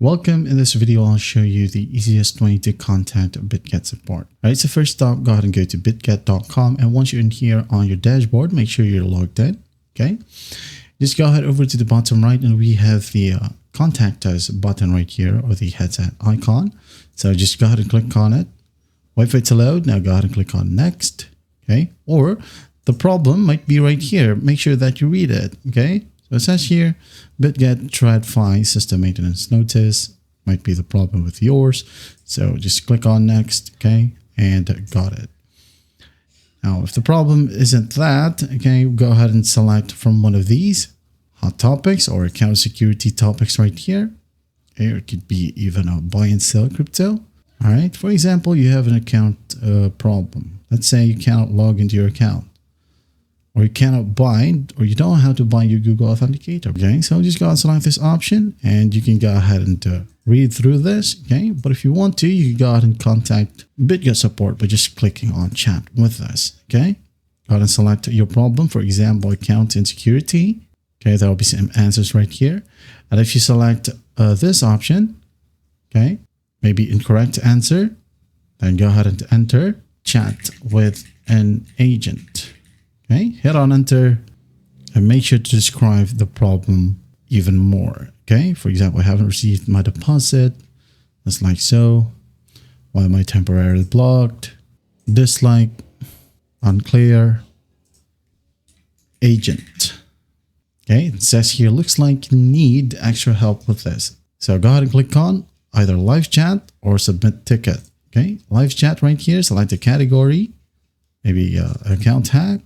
Welcome. In this video, I'll show you the easiest way to contact Bitget support. All right, so first off, go ahead and go to bitget.com. And once you're in here on your dashboard, make sure you're logged in. Okay, just go ahead over to the bottom right and we have the contact us button right here, or the headset icon. So just go ahead and click on it. Wait for it to load. Now go ahead and click on next. Okay, or the problem might be right here. Make sure that you read it. Okay. So it says here, Bitget TradFi system maintenance notice. Might be the problem with yours. So just click on next, okay, and got it. Now, if the problem isn't that, okay, go ahead and select from one of these hot topics or account security topics right here. Or it could be even a buy and sell crypto. All right, for example, you have an account problem. Let's say you cannot log into your account, or you cannot bind, or you don't know how to bind your Google Authenticator. Okay, so just go and select this option and you can go ahead and read through this. Okay, but if you want to, you can go ahead and contact Bitget support by just clicking on chat with us. Okay, go ahead and select your problem, for example, account insecurity. Okay, there will be some answers right here. And if you select this option, okay, maybe incorrect answer, then go ahead and enter chat with an agent. Okay, hit on enter and make sure to describe the problem even more. Okay, for example, I haven't received my deposit. That's like so. Why am I temporarily blocked? Dislike, unclear, agent. Okay, it says here, looks like you need extra help with this. So go ahead and click on either live chat or submit ticket. Okay, live chat right here, select a category, maybe account hack,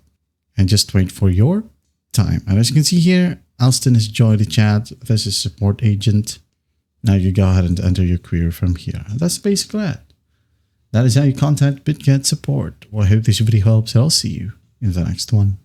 and just wait for your time. And as you can see here, Alston has joined the chat. This is support agent. Now you go ahead and enter your query from here. And that's basically it. That is how you contact Bitget support. Well, I hope this video helps. I'll see you in the next one.